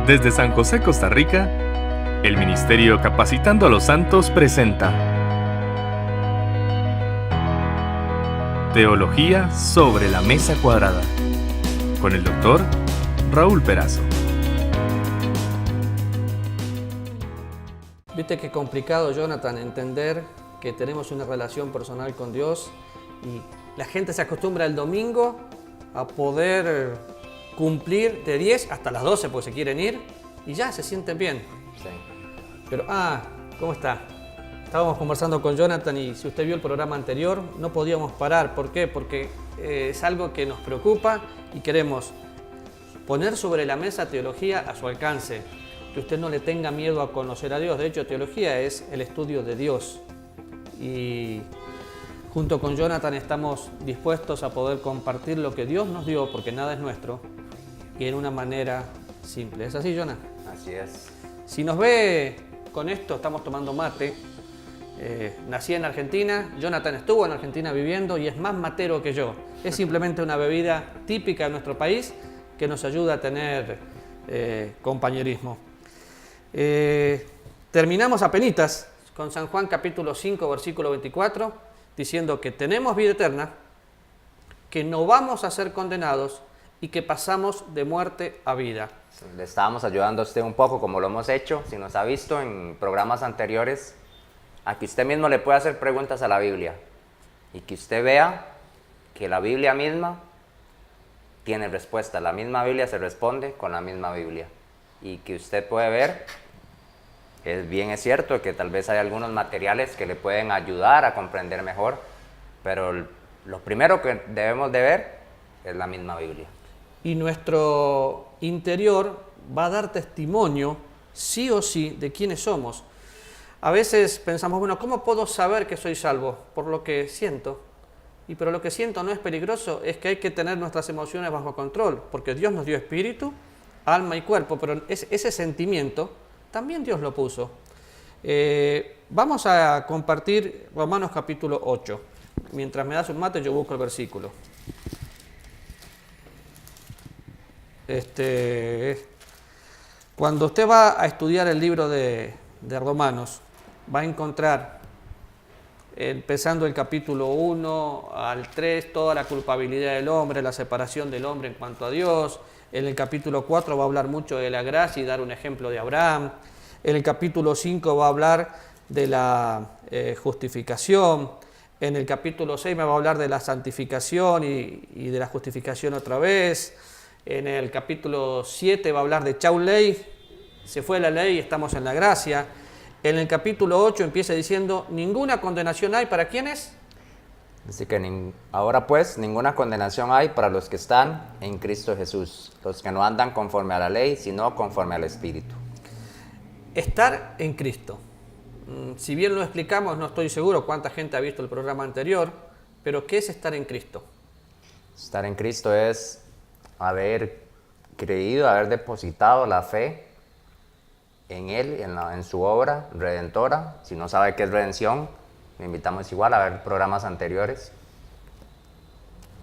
Desde San José, Costa Rica, el Ministerio Capacitando a los Santos presenta Teología sobre la Mesa Cuadrada, con el Dr. Raúl Perazo. Viste qué complicado, Jonathan, entender que tenemos una relación personal con Dios y la gente se acostumbra el domingo a poder cumplir de 10 hasta las 12 porque se quieren ir y ya se sienten bien. Sí. Pero, ¿cómo está? Estábamos conversando con Jonathan y si usted vio el programa anterior, no podíamos parar. ¿Por qué? Porque es algo que nos preocupa y queremos poner sobre la mesa teología a su alcance. Que usted no le tenga miedo a conocer a Dios. De hecho, teología es el estudio de Dios. Y junto con Jonathan estamos dispuestos a poder compartir lo que Dios nos dio, porque nada es nuestro, y en una manera simple. ¿Es así, Jonathan? Así es. Si nos ve con esto, estamos tomando mate. Nací en Argentina, Jonathan estuvo en Argentina viviendo y es más matero que yo. Es simplemente una bebida típica de nuestro país que nos ayuda a tener compañerismo. Terminamos apenitas con San Juan capítulo 5, versículo 24, diciendo que tenemos vida eterna, que no vamos a ser condenados y que pasamos de muerte a vida. Le estábamos ayudando a usted un poco, como lo hemos hecho, si nos ha visto en programas anteriores, a que usted mismo le pueda hacer preguntas a la Biblia y que usted vea que la Biblia misma tiene respuesta. La misma Biblia se responde con la misma Biblia y que usted puede ver, es cierto que tal vez hay algunos materiales que le pueden ayudar a comprender mejor, pero lo primero que debemos de ver es la misma Biblia. Y nuestro interior va a dar testimonio, sí o sí, de quiénes somos. A veces pensamos, bueno, ¿cómo puedo saber que soy salvo? Por lo que siento. Pero lo que siento no es peligroso, es que hay que tener nuestras emociones bajo control, porque Dios nos dio espíritu, alma y cuerpo, pero ese sentimiento también Dios lo puso. Vamos a compartir Romanos capítulo 8. Mientras me das un mate, yo busco el versículo. Cuando usted va a estudiar el libro de Romanos, va a encontrar, empezando el capítulo 1 al 3, toda la culpabilidad del hombre, la separación del hombre en cuanto a Dios. En el capítulo 4 va a hablar mucho de la gracia y dar un ejemplo de Abraham. En el capítulo 5 va a hablar de la justificación. En el capítulo 6 me va a hablar de la santificación y de la justificación otra vez. En el capítulo 7 va a hablar de chau ley, se fue la ley y estamos en la gracia. En el capítulo 8 empieza diciendo, ninguna condenación hay para ¿quiénes? Así que ahora pues ninguna condenación hay para los que están en Cristo Jesús, los que no andan conforme a la ley, sino conforme al Espíritu. Estar en Cristo. Si bien lo explicamos, no estoy seguro cuánta gente ha visto el programa anterior, pero ¿qué es estar en Cristo? Estar en Cristo es haber creído, haber depositado la fe en Él, en su obra redentora. Si no sabe qué es redención, le invitamos igual a ver programas anteriores.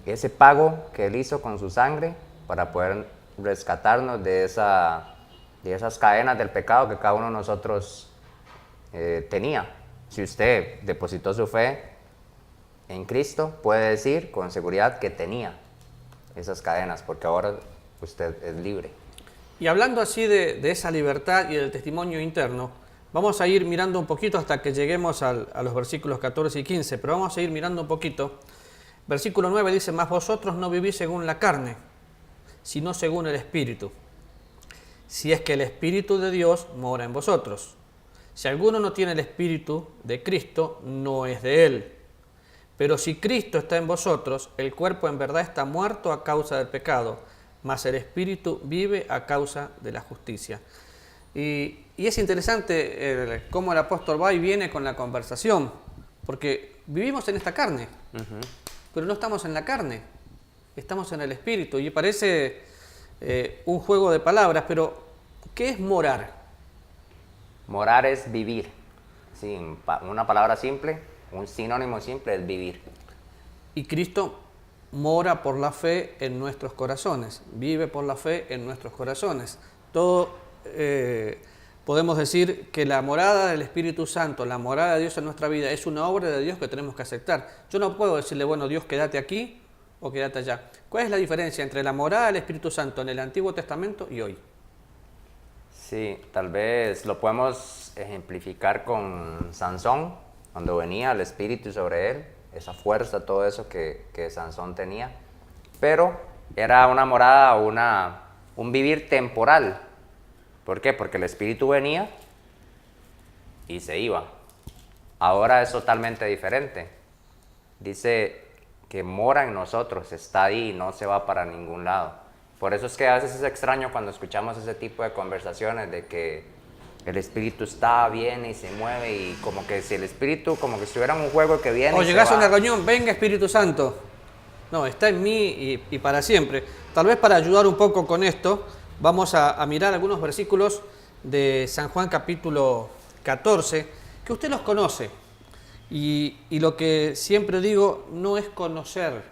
Ese pago que Él hizo con su sangre para poder rescatarnos de esas cadenas del pecado que cada uno de nosotros tenía. Si usted depositó su fe en Cristo, puede decir con seguridad que tenía esas cadenas, porque ahora usted es libre. Y hablando así de esa libertad y del testimonio interno, vamos a ir mirando un poquito hasta que lleguemos a los versículos 14 y 15, pero vamos a ir mirando un poquito. Versículo 9 dice, mas vosotros no vivís según la carne, sino según el Espíritu. Si es que el Espíritu de Dios mora en vosotros. Si alguno no tiene el Espíritu de Cristo, no es de él. Pero si Cristo está en vosotros, el cuerpo en verdad está muerto a causa del pecado, mas el Espíritu vive a causa de la justicia. Y es interesante cómo el apóstol va y viene con la conversación, porque vivimos en esta carne, pero no estamos en la carne, estamos en el Espíritu. Y parece un juego de palabras, pero ¿qué es morar? Morar es vivir. Sí, una palabra simple, un sinónimo simple es vivir. Y Cristo mora por la fe en nuestros corazones, vive por la fe en nuestros corazones. Todo podemos decir que la morada del Espíritu Santo, la morada de Dios en nuestra vida, es una obra de Dios que tenemos que aceptar. Yo no puedo decirle, bueno, Dios, quédate aquí o quédate allá. ¿Cuál es la diferencia entre la morada del Espíritu Santo en el Antiguo Testamento y hoy? Sí, tal vez lo podemos ejemplificar con Sansón, cuando venía el Espíritu sobre él, esa fuerza, todo eso que Sansón tenía. Pero era una morada, un vivir temporal. ¿Por qué? Porque el Espíritu venía y se iba. Ahora es totalmente diferente. Dice que mora en nosotros, está ahí y no se va para ningún lado. Por eso es que a veces es extraño cuando escuchamos ese tipo de conversaciones de que el Espíritu está, viene y se mueve y como que si el Espíritu, como que estuviera en un juego que viene O y llegás se a va. una reunión, venga Espíritu Santo. No, está en mí y para siempre. Tal vez para ayudar un poco con esto, vamos a mirar algunos versículos de San Juan capítulo 14, que usted los conoce. Y lo que siempre digo, no es conocer,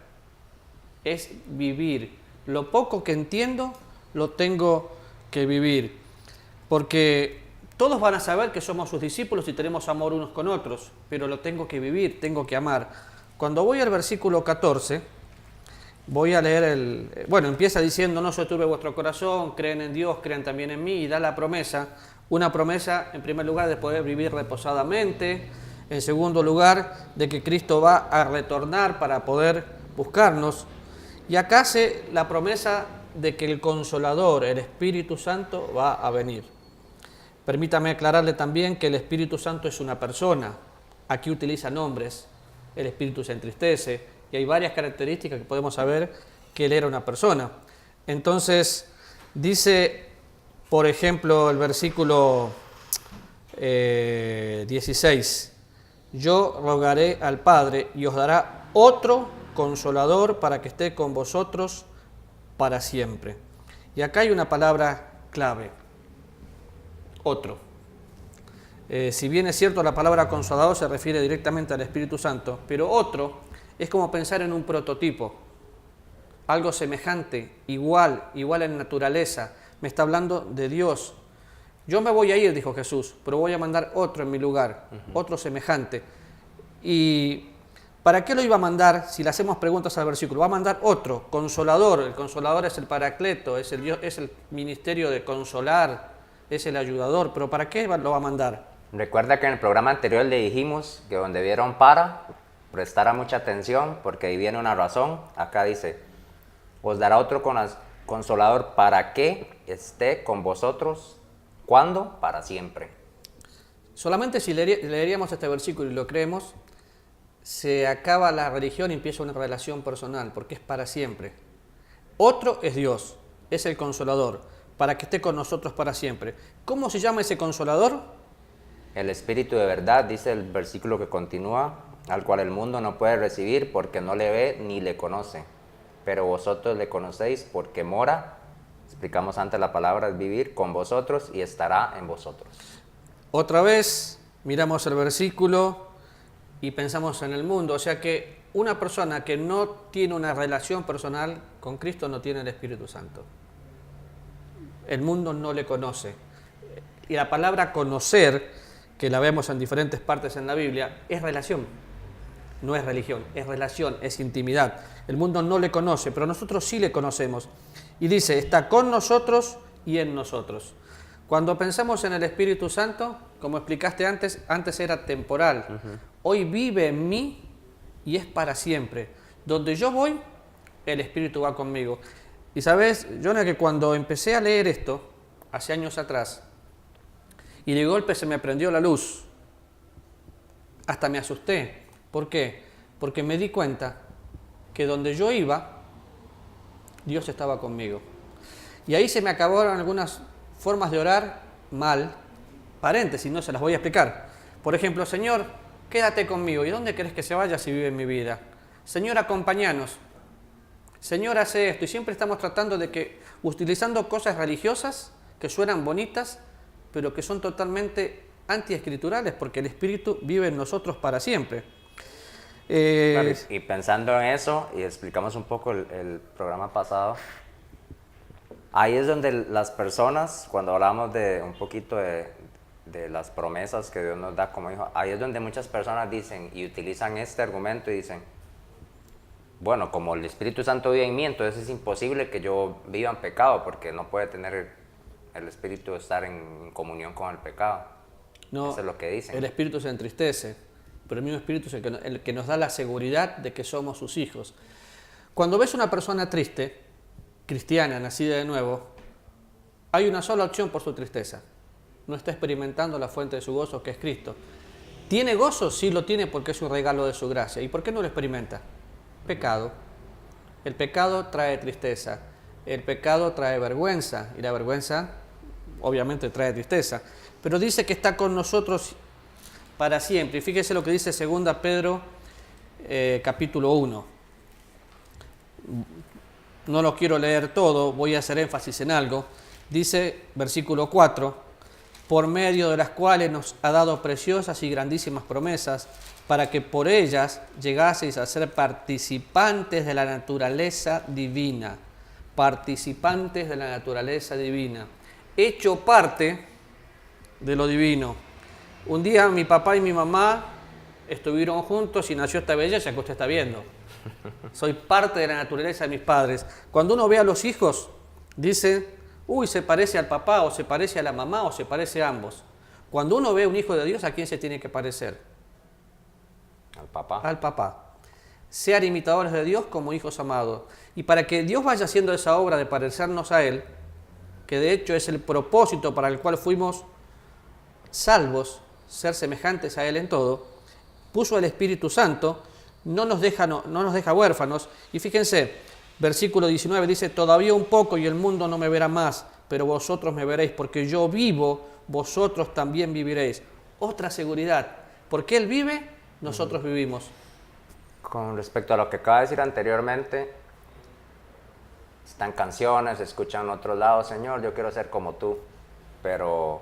es vivir. Lo poco que entiendo, lo tengo que vivir. Porque todos van a saber que somos sus discípulos y tenemos amor unos con otros, pero lo tengo que vivir, tengo que amar. Cuando voy al versículo 14, voy a leer empieza diciendo, no se turbe vuestro corazón, creen en Dios, crean también en mí, y da la promesa, una promesa en primer lugar de poder vivir reposadamente, en segundo lugar de que Cristo va a retornar para poder buscarnos, y acá hace la promesa de que el Consolador, el Espíritu Santo, va a venir. Permítame aclararle también que el Espíritu Santo es una persona, aquí utiliza nombres, el Espíritu se entristece, y hay varias características que podemos saber que él era una persona. Entonces, dice, por ejemplo, el versículo 16, yo rogaré al Padre y os dará otro Consolador para que esté con vosotros para siempre. Y acá hay una palabra clave, otro. Si bien es cierto la palabra Consolador se refiere directamente al Espíritu Santo, pero otro es como pensar en un prototipo, algo semejante, igual en naturaleza. Me está hablando de Dios. Yo me voy a ir, dijo Jesús, pero voy a mandar otro en mi lugar, otro semejante. ¿Y para qué lo iba a mandar? Si le hacemos preguntas al versículo, va a mandar otro, Consolador. El Consolador es el Paracleto, es el ministerio de consolar, es el ayudador, pero ¿para qué lo va a mandar? Recuerda que en el programa anterior le dijimos que donde vieron prestara mucha atención porque ahí viene una razón. Acá dice, os dará otro Consolador para que esté con vosotros. ¿Cuándo? Para siempre. Solamente si leeríamos este versículo y lo creemos, se acaba la religión y empieza una relación personal, porque es para siempre. Otro es Dios, es el Consolador, para que esté con nosotros para siempre. ¿Cómo se llama ese Consolador? El Espíritu de verdad, dice el versículo que continúa, al cual el mundo no puede recibir porque no le ve ni le conoce. Pero vosotros le conocéis porque mora, explicamos antes la palabra, es vivir con vosotros y estará en vosotros. Otra vez miramos el versículo y pensamos en el mundo, o sea que una persona que no tiene una relación personal con Cristo no tiene el Espíritu Santo. El mundo no le conoce. Y la palabra conocer, que la vemos en diferentes partes en la Biblia, es relación. No es religión, es relación, es intimidad. El mundo no le conoce, pero nosotros sí le conocemos. Y dice, está con nosotros y en nosotros. Cuando pensamos en el Espíritu Santo, como explicaste antes era temporal. Hoy vive en mí y es para siempre. Donde yo voy, el Espíritu va conmigo. Y sabes, Jonah, que cuando empecé a leer esto, hace años atrás, y de golpe se me prendió la luz, hasta me asusté. ¿Por qué? Porque me di cuenta que donde yo iba, Dios estaba conmigo. Y ahí se me acabaron algunas formas de orar mal, paréntesis, no se las voy a explicar. Por ejemplo, Señor, quédate conmigo. ¿Y dónde querés que se vaya si vive en mi vida? Señor, acompáñanos. Señor, hace esto. Y siempre estamos tratando de que, utilizando cosas religiosas que suenan bonitas, pero que son totalmente antiescriturales, porque el Espíritu vive en nosotros para siempre. Claro, y pensando en eso, y explicamos un poco el programa pasado, Ahí es donde las personas, cuando hablamos de un poquito de las promesas que Dios nos da como hijo, ahí es donde muchas personas dicen y utilizan este argumento y dicen, bueno, como el Espíritu Santo vive en mí, entonces es imposible que yo viva en pecado porque no puede tener el Espíritu estar en comunión con el pecado. No, eso es lo que dicen. el Espíritu se entristece, pero el mismo Espíritu es el que nos da la seguridad de que somos sus hijos. Cuando ves una persona triste, cristiana, nacida de nuevo, hay una sola opción por su tristeza. No está experimentando la fuente de su gozo, que es Cristo. ¿Tiene gozo? Sí lo tiene porque es un regalo de su gracia. ¿Y por qué no lo experimenta? Pecado. El pecado trae tristeza. El pecado trae vergüenza. Y la vergüenza, obviamente, trae tristeza. Pero dice que está con nosotros para siempre. Y fíjese lo que dice 2 Pedro, capítulo 1. No lo quiero leer todo, voy a hacer énfasis en algo. Dice, versículo 4, por medio de las cuales nos ha dado preciosas y grandísimas promesas, para que por ellas llegaseis a ser participantes de la naturaleza divina. Participantes de la naturaleza divina. Hecho parte de lo divino. Un día mi papá y mi mamá estuvieron juntos y nació esta belleza que usted está viendo. Soy parte de la naturaleza de mis padres. Cuando uno ve a los hijos, dice, uy, se parece al papá, o se parece a la mamá, o se parece a ambos. Cuando uno ve un hijo de Dios, ¿a quién se tiene que parecer? Al papá. Al papá. Sean imitadores de Dios como hijos amados. Y para que Dios vaya haciendo esa obra de parecernos a Él, que de hecho es el propósito para el cual fuimos salvos, ser semejantes a Él en todo, puso el Espíritu Santo, no nos deja huérfanos. Y fíjense, versículo 19 dice, todavía un poco y el mundo no me verá más, pero vosotros me veréis, porque yo vivo, vosotros también viviréis. Otra seguridad, porque Él vive, nosotros vivimos. Con respecto a lo que acaba de decir anteriormente, están canciones, se escuchan en otros lados, Señor, yo quiero ser como tú, pero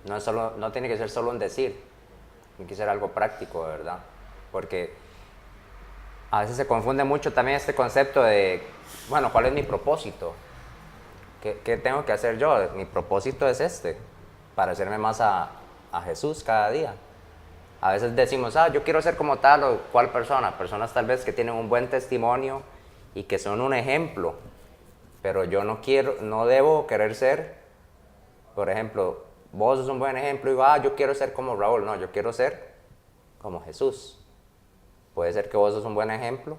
no tiene que ser solo un decir, tiene que ser algo práctico, de verdad, porque a veces se confunde mucho también este concepto de, bueno, ¿cuál es mi propósito? ¿Qué tengo que hacer yo? Mi propósito es parecerme más a Jesús cada día. A veces decimos, yo quiero ser como tal o cual persona. Personas tal vez que tienen un buen testimonio y que son un ejemplo. Pero yo no debo querer ser, por ejemplo, vos sos un buen ejemplo y yo quiero ser como Raúl. No, yo quiero ser como Jesús. Puede ser que vos sos un buen ejemplo,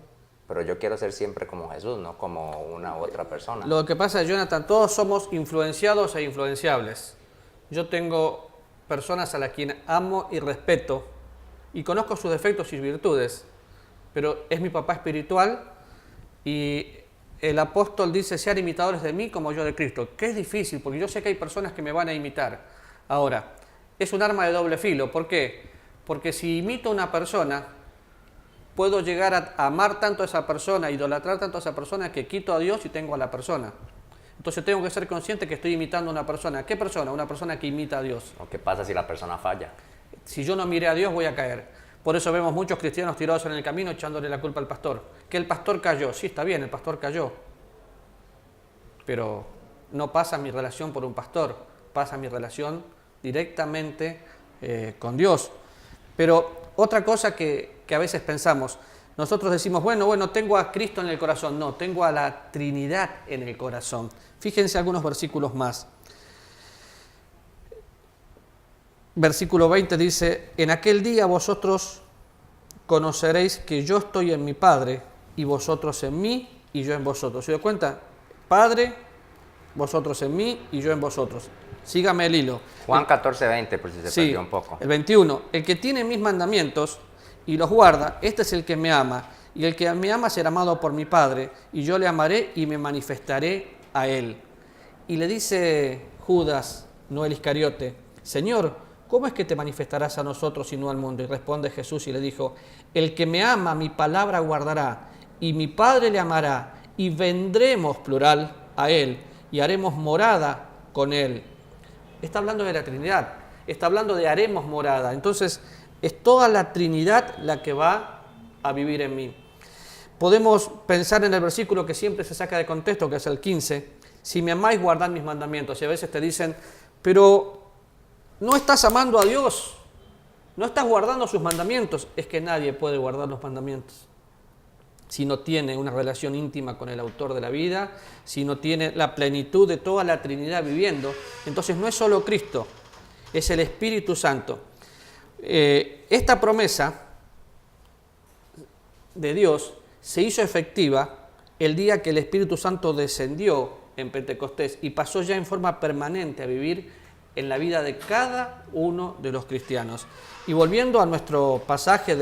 pero yo quiero ser siempre como Jesús, no como una u otra persona. Lo que pasa, Jonathan, todos somos influenciados e influenciables. Yo tengo personas a las quienes amo y respeto, y conozco sus defectos y virtudes, pero es mi papá espiritual y el apóstol dice, sean imitadores de mí como yo de Cristo, que es difícil, porque yo sé que hay personas que me van a imitar. Ahora, es un arma de doble filo. ¿Por qué? Porque si imito a una persona, puedo llegar a amar tanto a esa persona, idolatrar tanto a esa persona, que quito a Dios y tengo a la persona. Entonces tengo que ser consciente que estoy imitando a una persona. ¿Qué persona? Una persona que imita a Dios. ¿O qué pasa si la persona falla? Si yo no miré a Dios, voy a caer. Por eso vemos muchos cristianos tirados en el camino echándole la culpa al pastor. Que el pastor cayó. Sí, está bien, el pastor cayó. Pero no pasa mi relación por un pastor. Pasa mi relación directamente con Dios. Pero otra cosa que a veces pensamos, nosotros decimos, bueno, tengo a Cristo en el corazón. No, tengo a la Trinidad en el corazón. Fíjense algunos versículos más. Versículo 20 dice, en aquel día vosotros conoceréis que yo estoy en mi Padre, y vosotros en mí, y yo en vosotros. ¿Se da cuenta? Padre, vosotros en mí, y yo en vosotros. Sígame el hilo. Juan 14:20, por si se perdió un poco. El 21. El que tiene mis mandamientos y los guarda, este es el que me ama, y el que me ama será amado por mi Padre, y yo le amaré y me manifestaré a él. Y le dice Judas, no el Iscariote, Señor, ¿cómo es que te manifestarás a nosotros y no al mundo? Y responde Jesús y le dijo, el que me ama, mi palabra guardará, y mi Padre le amará, y vendremos, plural, a él, y haremos morada con él. Está hablando de la Trinidad, está hablando de haremos morada. Entonces, es toda la Trinidad la que va a vivir en mí. Podemos pensar en el versículo que siempre se saca de contexto, que es el 15, si me amáis, guardad mis mandamientos. Y a veces te dicen, pero no estás amando a Dios, no estás guardando sus mandamientos. Es que nadie puede guardar los mandamientos si no tiene una relación íntima con el autor de la vida, si no tiene la plenitud de toda la Trinidad viviendo. Entonces no es solo Cristo, es el Espíritu Santo. Esta promesa de Dios se hizo efectiva el día que el Espíritu Santo descendió en Pentecostés y pasó ya en forma permanente a vivir en la vida de cada uno de los cristianos. Y volviendo a nuestro pasaje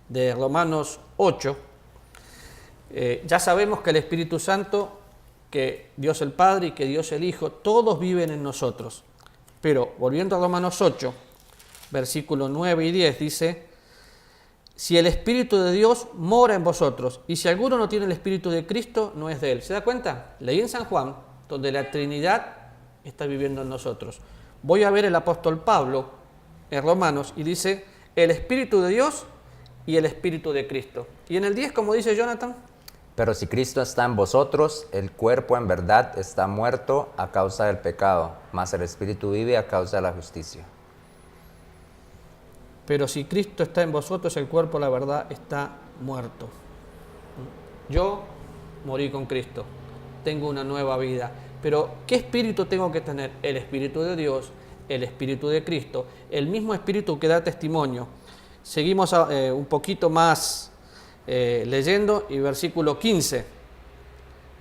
de Romanos 8, ya sabemos que el Espíritu Santo, que Dios el Padre y que Dios el Hijo, todos viven en nosotros. Pero volviendo a Romanos 8, versículos 9 y 10, dice: si el Espíritu de Dios mora en vosotros, y si alguno no tiene el Espíritu de Cristo, no es de él. ¿Se da cuenta? Leí en San Juan, donde la Trinidad está viviendo en nosotros. Voy a ver el apóstol Pablo en Romanos y dice: el Espíritu de Dios y el Espíritu de Cristo. Y en el 10, como dice Jonathan: pero si Cristo está en vosotros, el cuerpo en verdad está muerto a causa del pecado, mas el Espíritu vive a causa de la justicia. Pero si Cristo está en vosotros, el cuerpo, la verdad, está muerto. Yo morí con Cristo, tengo una nueva vida. Pero ¿qué espíritu tengo que tener? El Espíritu de Dios, el Espíritu de Cristo, el mismo Espíritu que da testimonio. Seguimos un poquito más leyendo, y versículo 15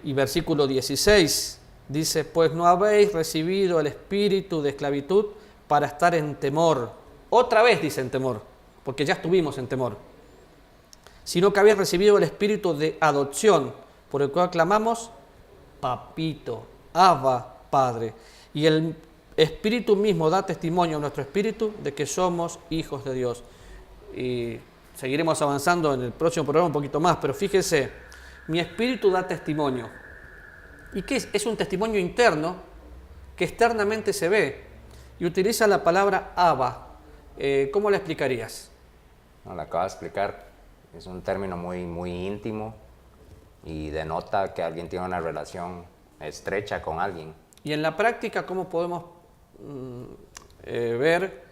y versículo 16 dice: pues no habéis recibido el espíritu de esclavitud para estar en temor. Otra vez dice en temor, porque ya estuvimos en temor, sino que habéis recibido el espíritu de adopción, por el cual clamamos: Papito, Abba, Padre. Y el Espíritu mismo da testimonio a nuestro espíritu de que somos hijos de Dios. Y seguiremos avanzando en el próximo programa un poquito más, pero fíjese, mi espíritu da testimonio. ¿Y qué es? Es un testimonio interno que externamente se ve, y utiliza la palabra Abba. ¿Cómo la explicarías? No, la acabo de explicar. Es un término muy íntimo y denota que alguien tiene una relación estrecha con alguien. Y en la práctica, ¿cómo podemos ver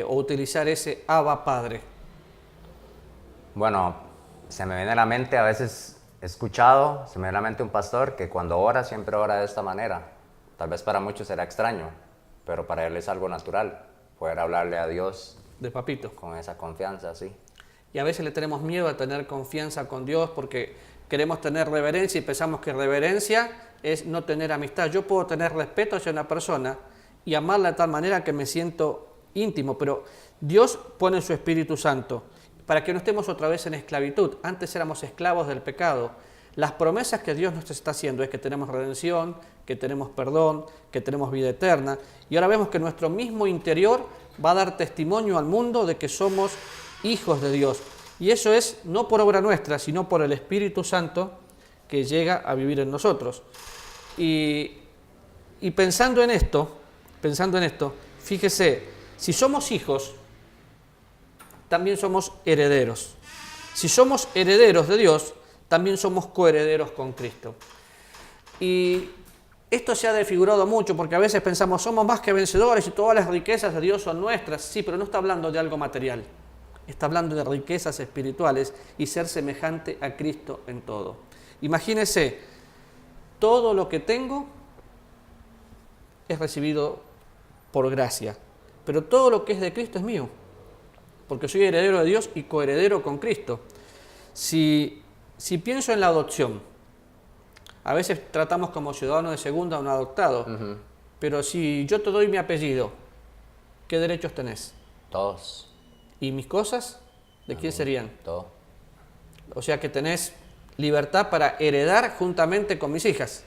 o utilizar ese Abba Padre? Bueno, se me viene a la mente, a veces he escuchado, se me viene a la mente un pastor que cuando ora, siempre ora de esta manera. Tal vez para muchos será extraño, pero para él es algo natural, poder hablarle a Dios de papito, con esa confianza, sí. Y a veces le tenemos miedo a tener confianza con Dios porque queremos tener reverencia y pensamos que reverencia es no tener amistad. Yo puedo tener respeto hacia una persona y amarla de tal manera que me siento íntimo, pero Dios pone su Espíritu Santo para que no estemos otra vez en esclavitud. Antes éramos esclavos del pecado. Las promesas que Dios nos está haciendo es que tenemos redención, que tenemos perdón, que tenemos vida eterna. Y ahora vemos que nuestro mismo interior va a dar testimonio al mundo de que somos hijos de Dios. Y eso es no por obra nuestra, sino por el Espíritu Santo que llega a vivir en nosotros. Y pensando en esto, fíjese, si somos hijos, también somos herederos. Si somos herederos de Dios, también somos coherederos con Cristo. Y esto se ha desfigurado mucho porque a veces pensamos somos más que vencedores y todas las riquezas de Dios son nuestras. Sí, pero no está hablando de algo material. Está hablando de riquezas espirituales y ser semejante a Cristo en todo. Imagínese, todo lo que tengo es recibido por gracia, pero todo lo que es de Cristo es mío, porque soy heredero de Dios y coheredero con Cristo. Si pienso en la adopción, a veces tratamos como ciudadano de segunda a un adoptado, pero si yo te doy mi apellido, ¿qué derechos tenés? Todos. ¿Y mis cosas? ¿De quién serían? Todo. O sea que tenés libertad para heredar juntamente con mis hijas.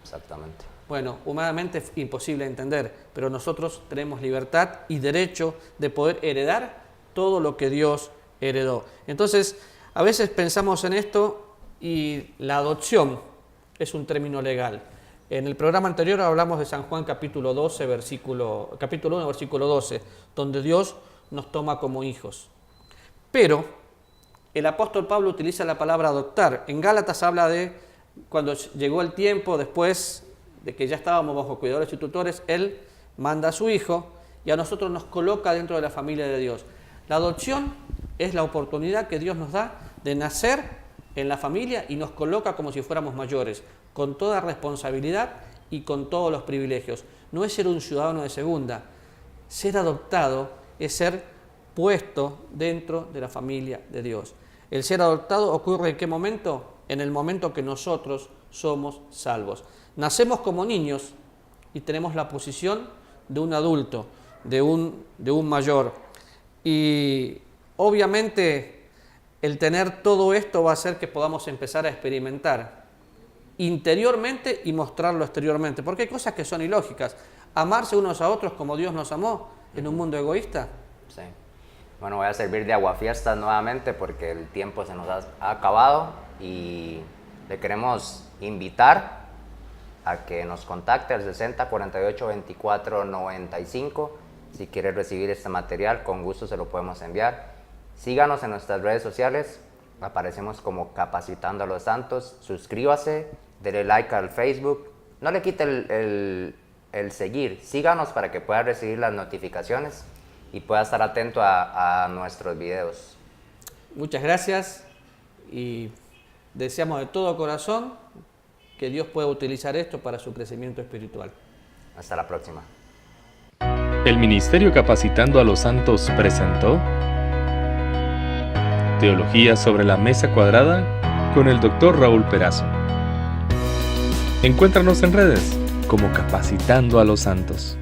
Exactamente. Bueno, humanamente es imposible entender, pero nosotros tenemos libertad y derecho de poder heredar todo lo que Dios heredó. Entonces, a veces pensamos en esto y la adopción es un término legal. En el programa anterior hablamos de San Juan capítulo 1, versículo 12, donde Dios nos toma como hijos. Pero el apóstol Pablo utiliza la palabra adoptar. En Gálatas habla de cuando llegó el tiempo, después de que ya estábamos bajo cuidadores y tutores, Él manda a su Hijo y a nosotros nos coloca dentro de la familia de Dios. La adopción es la oportunidad que Dios nos da de nacer en la familia y nos coloca como si fuéramos mayores, con toda responsabilidad y con todos los privilegios. No es ser un ciudadano de segunda. Ser adoptado es ser puesto dentro de la familia de Dios. El ser adoptado ocurre ¿en qué momento? En el momento que nosotros somos salvos. Nacemos como niños y tenemos la posición de un adulto, de un mayor. Y obviamente el tener todo esto va a hacer que podamos empezar a experimentar interiormente y mostrarlo exteriormente. Porque hay cosas que son ilógicas. Amarse unos a otros como Dios nos amó en un mundo egoísta. Sí. Bueno, voy a servir de aguafiestas nuevamente porque el tiempo se nos ha acabado y le queremos invitar a que nos contacte al 60 48 24 95. Si quiere recibir este material, con gusto se lo podemos enviar. Síganos en nuestras redes sociales, aparecemos como Capacitando a los Santos. Suscríbase, dele like al Facebook. No le quite el seguir, síganos para que pueda recibir las notificaciones y pueda estar atento a nuestros videos. Muchas gracias y deseamos de todo corazón que Dios pueda utilizar esto para su crecimiento espiritual. Hasta la próxima. El Ministerio Capacitando a los Santos presentó Teología sobre la Mesa Cuadrada con el Dr. Raúl Perazo. Encuéntranos en redes como Capacitando a los Santos.